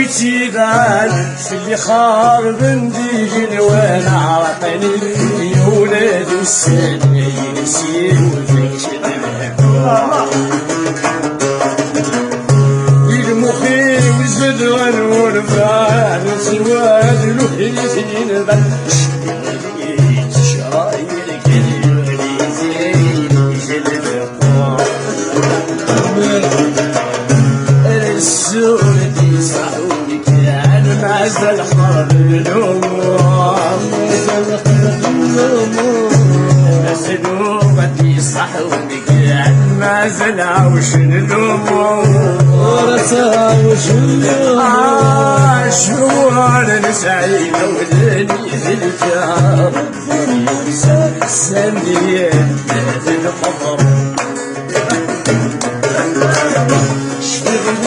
ويتيبان اللي خارب نديجن وانا عرقني يا ولاد السنين يسيروا فيك المخي والزدوان والفان سواد الوحيدين بان شبيت شراير كلمة زين جلد السود يصحوني كان مازال حرب الهموم السود يصحوني كان مازال عوش الهموم شوار سعيد ولاني في الجار سنية في الحضر